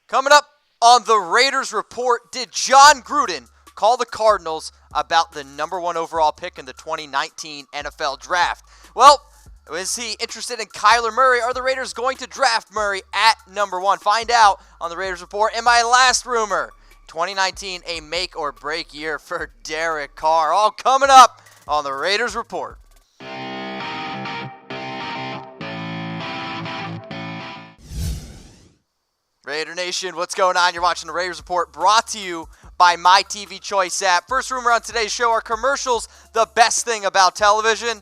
Coming up on the Raiders Report, did Jon Gruden call the Cardinals about the number 1 overall pick in the 2019 NFL Draft? Well, is he interested in Kyler Murray? Are the Raiders going to draft Murray at number 1? Find out on the Raiders Report. And my last rumor, 2019, a make or break year for Derek Carr. All coming up on the Raiders Report. Raider Nation, what's going on? You're watching the Raiders Report, brought to you by My TV Choice app. First rumor on today's show, are commercials the best thing about television?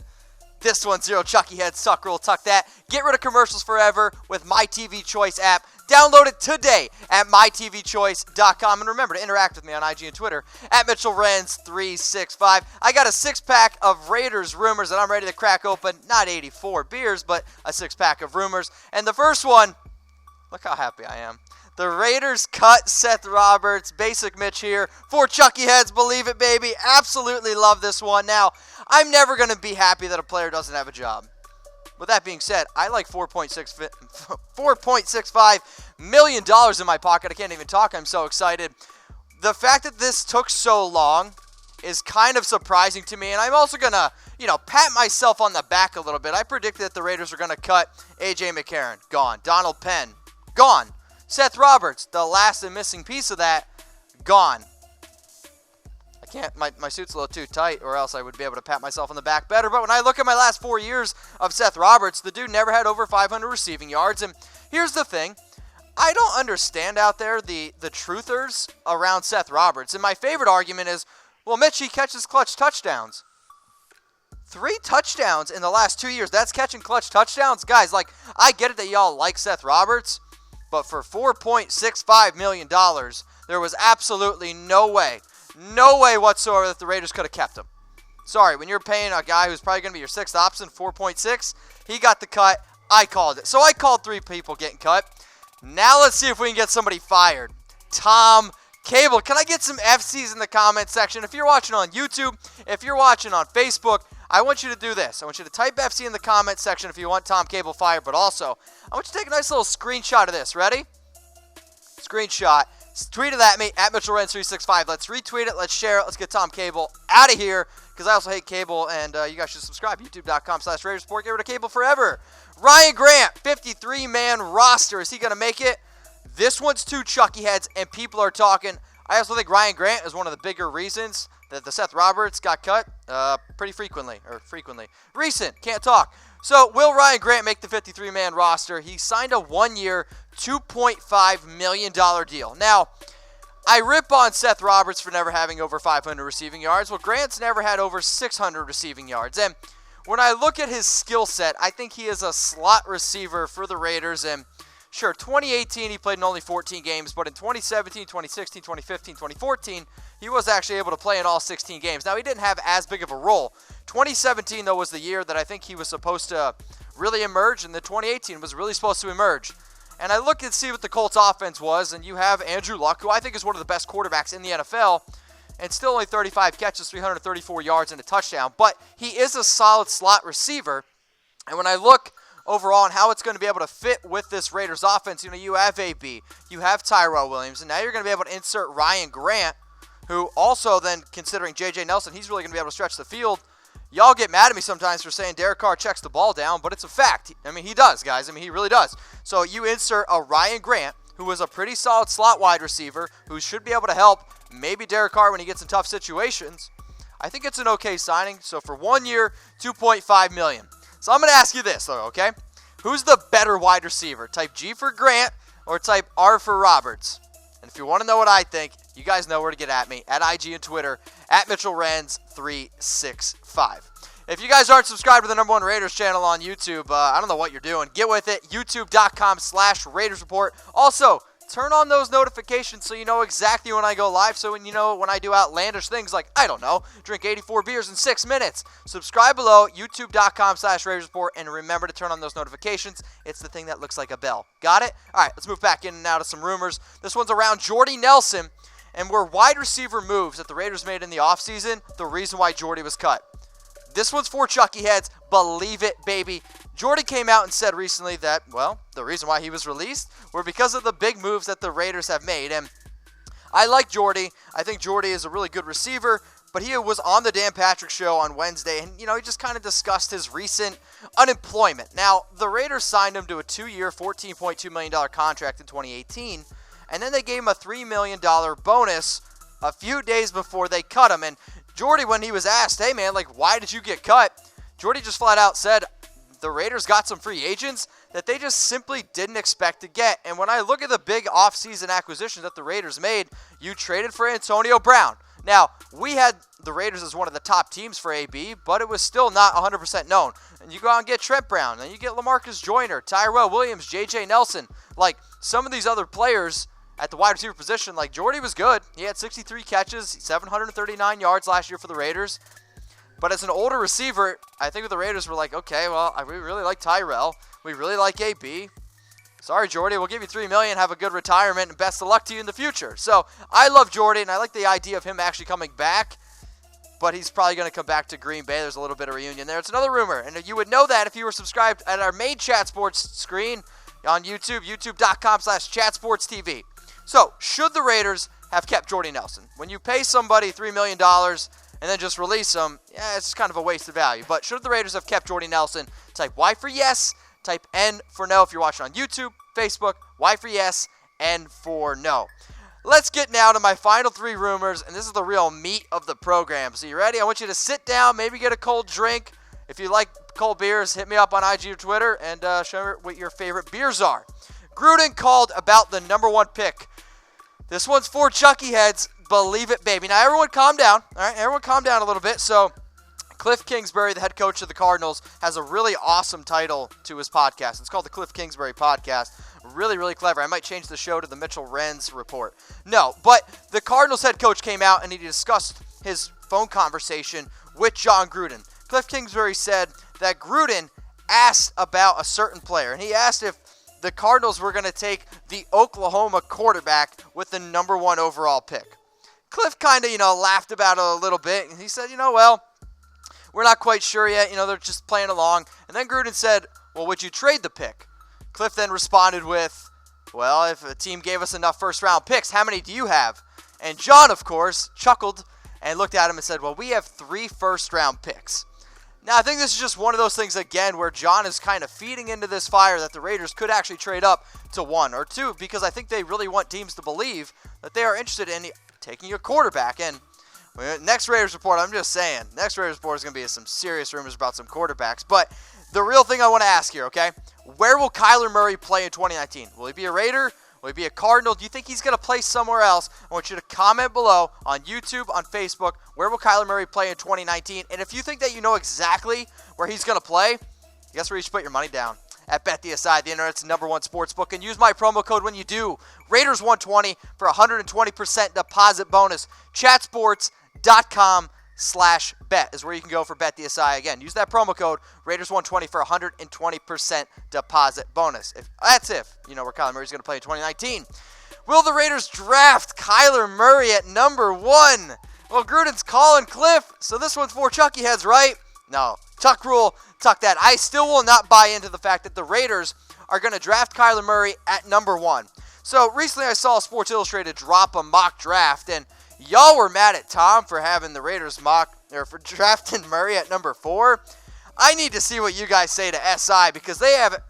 This one's zero. Chucky heads, suck, roll, tuck that. Get rid of commercials forever with My TV Choice app. Download it today at mytvchoice.com. And remember to interact with me on IG and Twitter at MitchellRenz365. I got a 6-pack of Raiders Rumors that I'm ready to crack open. Not 84 beers, but a 6-pack of rumors. And the first one, look how happy I am. The Raiders cut Seth Roberts. Basic Mitch here for Chucky heads. Believe it, baby. Absolutely love this one. Now, I'm never going to be happy that a player doesn't have a job. With that being said, I like $4.65 million in my pocket. I can't even talk. I'm so excited. The fact that this took so long is kind of surprising to me, and I'm also going to, pat myself on the back a little bit. I predicted that the Raiders are going to cut A.J. McCarron. Gone. Donald Penn. Gone. Seth Roberts, the last and missing piece of that, gone. I can't, my suit's a little too tight, or else I would be able to pat myself on the back better. But when I look at my last 4 years of Seth Roberts, the dude never had over 500 receiving yards. And here's the thing. I don't understand out there the truthers around Seth Roberts. And my favorite argument is, well, Mitch, he catches clutch touchdowns. 3 touchdowns in the last 2 years. That's catching clutch touchdowns? Guys, I get it that y'all like Seth Roberts, but for $4.65 million, there was absolutely no way whatsoever that the Raiders could have kept him. Sorry, when you're paying a guy who's probably going to be your 6th option, 4.6, he got the cut. I called it. So I called 3 people getting cut. Now let's see if we can get somebody fired. Tom Cable. Can I get some FCs in the comment section? If you're watching on YouTube, if you're watching on Facebook, I want you to do this. I want you to type FC in the comment section if you want Tom Cable fired, but also, I want you to take a nice little screenshot of this. Ready? Screenshot. Tweet it at me, at MitchellRenz365. Let's retweet it. Let's share it. Let's get Tom Cable out of here, because I also hate cable, and you guys should subscribe. YouTube.com/Raiders Report. Get rid of cable forever. Ryan Grant, 53-man roster. Is he going to make it? This one's too Chucky heads, and people are talking. I also think Ryan Grant is one of the bigger reasons that the Seth Roberts got cut pretty frequently. Recent, can't talk. So will Ryan Grant make the 53-man roster? He signed a 1-year, $2.5 million deal. Now, I rip on Seth Roberts for never having over 500 receiving yards. Well, Grant's never had over 600 receiving yards. And when I look at his skill set, I think he is a slot receiver for the Raiders. And sure, 2018 he played in only 14 games, but in 2017, 2016, 2015, 2014, he was actually able to play in all 16 games. Now, he didn't have as big of a role. 2017, though, was the year that I think he was supposed to really emerge, and the 2018 was really supposed to emerge. And I look and see what the Colts offense was, and you have Andrew Luck, who I think is one of the best quarterbacks in the NFL, and still only 35 catches, 334 yards, and a touchdown. But he is a solid slot receiver, and when I look overall and how it's going to be able to fit with this Raiders offense, you have AB, you have Tyrell Williams, and now you're going to be able to insert Ryan Grant, who also then, considering J.J. Nelson, he's really going to be able to stretch the field. Y'all get mad at me sometimes for saying Derek Carr checks the ball down, but it's a fact. He does, guys. He really does. So you insert a Ryan Grant, who is a pretty solid slot wide receiver, who should be able to help maybe Derek Carr when he gets in tough situations. I think it's an okay signing. So for 1 year, $2.5 million. So I'm going to ask you this, though, okay? Who's the better wide receiver? Type G for Grant or type R for Roberts? And if you want to know what I think, you guys know where to get at me, at IG and Twitter, at MitchellRenz365. If you guys aren't subscribed to the #1 Raiders channel on YouTube, I don't know what you're doing. Get with it, youtube.com/Raiders Report. Also, turn on those notifications so you know exactly when I go live, so when I do outlandish things like, I don't know, drink 84 beers in 6 minutes. Subscribe below, youtube.com/Raiders Report, and remember to turn on those notifications. It's the thing that looks like a bell. Got it? All right, let's move back in and out of some rumors. This one's around Jordy Nelson, and were wide receiver moves that the Raiders made in the offseason the reason why Jordy was cut. This one's for Chucky heads. Believe it, baby. Jordy came out and said recently that, well, the reason why he was released were because of the big moves that the Raiders have made. And I like Jordy. I think Jordy is a really good receiver, but he was on the Dan Patrick Show on Wednesday, and, he just kind of discussed his recent unemployment. Now, the Raiders signed him to a 2-year, $14.2 million contract in 2018, and then they gave him a $3 million bonus a few days before they cut him. And Jordy, when he was asked, hey, man, why did you get cut? Jordy just flat out said the Raiders got some free agents that they just simply didn't expect to get. And when I look at the big offseason acquisitions that the Raiders made, you traded for Antonio Brown. Now, we had the Raiders as one of the top teams for AB, but it was still not 100% known. And you go out and get Trent Brown, and you get LaMarcus Joyner, Tyrell Williams, J.J. Nelson. Some of these other players at the wide receiver position, Jordy was good. He had 63 catches, 739 yards last year for the Raiders. But as an older receiver, I think the Raiders were like, okay, well, we really like Tyrell. We really like AB. Sorry, Jordy, we'll give you $3 million, have a good retirement, and best of luck to you in the future. So I love Jordy, and I like the idea of him actually coming back, but he's probably going to come back to Green Bay. There's a little bit of reunion there. It's another rumor, and you would know that if you were subscribed at our main Chat Sports screen on YouTube, youtube.com/chatsportstv. So, should the Raiders have kept Jordy Nelson? When you pay somebody $3 million and then just release them, it's just kind of a waste of value. But should the Raiders have kept Jordy Nelson? Type Y for yes, type N for no if you're watching on YouTube, Facebook, Y for yes, N for no. Let's get now to my final 3 rumors, and this is the real meat of the program. So you ready? I want you to sit down, maybe get a cold drink. If you like cold beers, hit me up on IG or Twitter and show me what your favorite beers are. Gruden called about the number 1 pick. This one's for Chucky heads. Believe it, baby. Now, everyone calm down. All right, everyone calm down a little bit. So, Kliff Kingsbury, the head coach of the Cardinals, has a really awesome title to his podcast. It's called the Kliff Kingsbury Podcast. Really, really clever. I might change the show to the Mitchell Renz Report. No, but the Cardinals head coach came out and he discussed his phone conversation with Jon Gruden. Kliff Kingsbury said that Gruden asked about a certain player, and he asked if the Cardinals were going to take the Oklahoma quarterback with the number 1 overall pick. Kliff kind of, laughed about it a little bit, and he said, well, we're not quite sure yet. They're just playing along. And then Gruden said, well, would you trade the pick? Kliff then responded with, well, if a team gave us enough first-round picks, how many do you have? And Jon, of course, chuckled and looked at him and said, well, we have 3 first-round picks. Now, I think this is just one of those things, again, where Jon is kind of feeding into this fire that the Raiders could actually trade up to 1 or 2 because I think they really want teams to believe that they are interested in taking a quarterback. And next Raiders Report, I'm just saying, next Raiders Report is going to be some serious rumors about some quarterbacks. But the real thing I want to ask here, okay, where will Kyler Murray play in 2019? Will he be a Raider? Will he be a Cardinal? Do you think he's going to play somewhere else? I want you to comment below on YouTube, on Facebook. Where will Kyler Murray play in 2019? And if you think that you know exactly where he's going to play, guess where you should put your money down? At BetDSI, the internet's #1 sportsbook. And use my promo code when you do. Raiders120 for 120% deposit bonus. Chatsports.com/bet is where you can go for BetDSI. Again, use that promo code Raiders120 for 120% deposit bonus. That's if you know where Kyler Murray's going to play in 2019. Will the Raiders draft Kyler Murray at number 1? Well, Gruden's calling Kliff, so this one's for Chucky heads, right? No. Tuck rule, tuck that. I still will not buy into the fact that the Raiders are going to draft Kyler Murray at number 1. So recently I saw Sports Illustrated drop a mock draft, and y'all were mad at Tom for having the Raiders for drafting Murray at number 4. I need to see what you guys say to SI because they have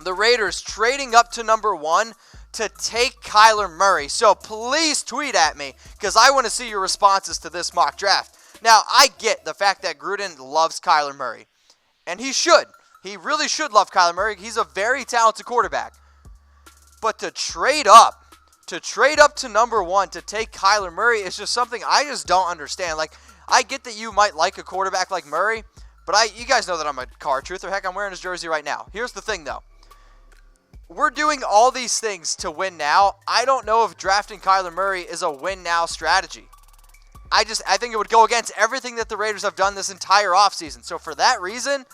the Raiders trading up to number 1 to take Kyler Murray. So please tweet at me because I want to see your responses to this mock draft. Now, I get the fact that Gruden loves Kyler Murray, and he should. He really should love Kyler Murray. He's a very talented quarterback. But to trade up to number 1 to take Kyler Murray is just something I just don't understand. I get that you might like a quarterback like Murray, but you guys know that I'm a Carr truther. Heck, I'm wearing his jersey right now. Here's the thing, though. We're doing all these things to win now. I don't know if drafting Kyler Murray is a win-now strategy. I think it would go against everything that the Raiders have done this entire offseason. So for that reason,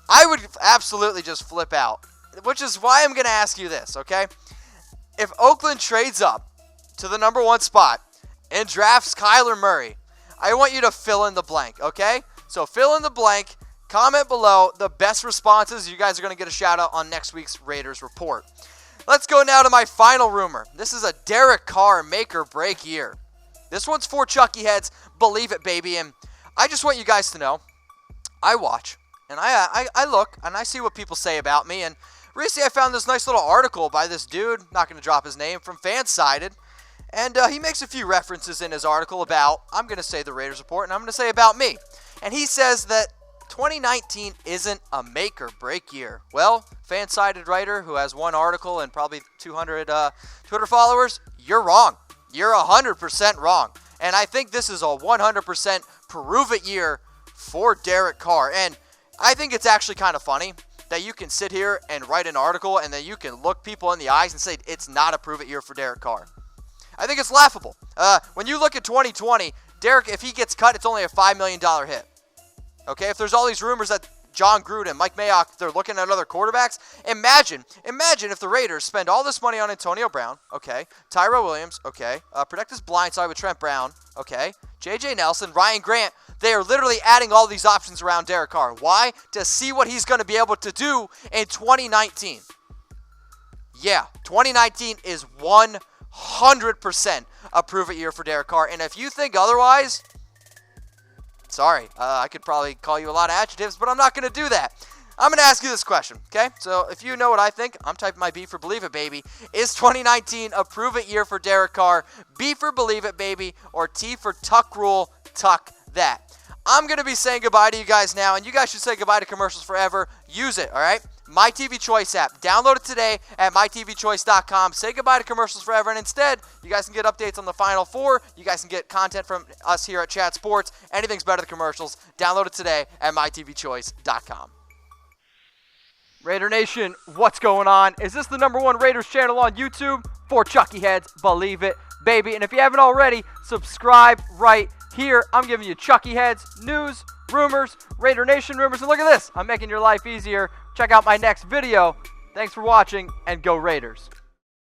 I would absolutely just flip out, which is why I'm going to ask you this, okay? If Oakland trades up to the number 1 spot and drafts Kyler Murray, I want you to fill in the blank, okay? So fill in the blank. Comment below the best responses. You guys are going to get a shout out on next week's Raiders Report. Let's go now to my final rumor. This is a Derek Carr make or break year. This one's for Chucky heads. Believe it, baby. And I just want you guys to know, I watch, and I look, and I see what people say about me. And recently I found this nice little article by this dude, not going to drop his name, from Fansided. And he makes a few references in his article about, I'm going to say the Raiders Report, and I'm going to say about me. And he says that 2019 isn't a make or break year. Well, Fansided writer who has one article and probably 200 Twitter followers, you're wrong. You're 100% wrong. And I think this is a 100% prove it year for Derek Carr. And I think it's actually kind of funny that you can sit here and write an article and then you can look people in the eyes and say it's not a prove it year for Derek Carr. I think it's laughable. When you look at 2020, Derek, if he gets cut, it's only a $5 million hit. Okay, if there's all these rumors that Jon Gruden, Mike Mayock, they're looking at other quarterbacks, imagine if the Raiders spend all this money on Antonio Brown, okay, Tyrell Williams, okay, protect his blind side with Trent Brown, okay, J.J. Nelson, Ryan Grant. They are literally adding all these options around Derek Carr. Why? To see what he's going to be able to do in 2019. Yeah, 2019 is 100% a prove-it year for Derek Carr. And if you think otherwise, sorry, I could probably call you a lot of adjectives, but I'm not going to do that. I'm going to ask you this question, okay? So if you know what I think, I'm typing my B for believe it, baby. Is 2019 a prove-it year for Derek Carr? B for believe it, baby, or T for tuck rule, tuck that. I'm going to be saying goodbye to you guys now, and you guys should say goodbye to commercials forever. Use it, all right? My TV Choice app. Download it today at mytvchoice.com. Say goodbye to commercials forever, and instead, you guys can get updates on the Final Four. You guys can get content from us here at Chat Sports. Anything's better than commercials. Download it today at mytvchoice.com. Raider Nation, what's going on? Is this the #1 Raiders channel on YouTube? For Chucky heads, believe it, baby. And if you haven't already, subscribe right here. I'm giving you Chucky heads, news, rumors, Raider Nation rumors. And look at this, I'm making your life easier. Check out my next video. Thanks for watching, and go Raiders.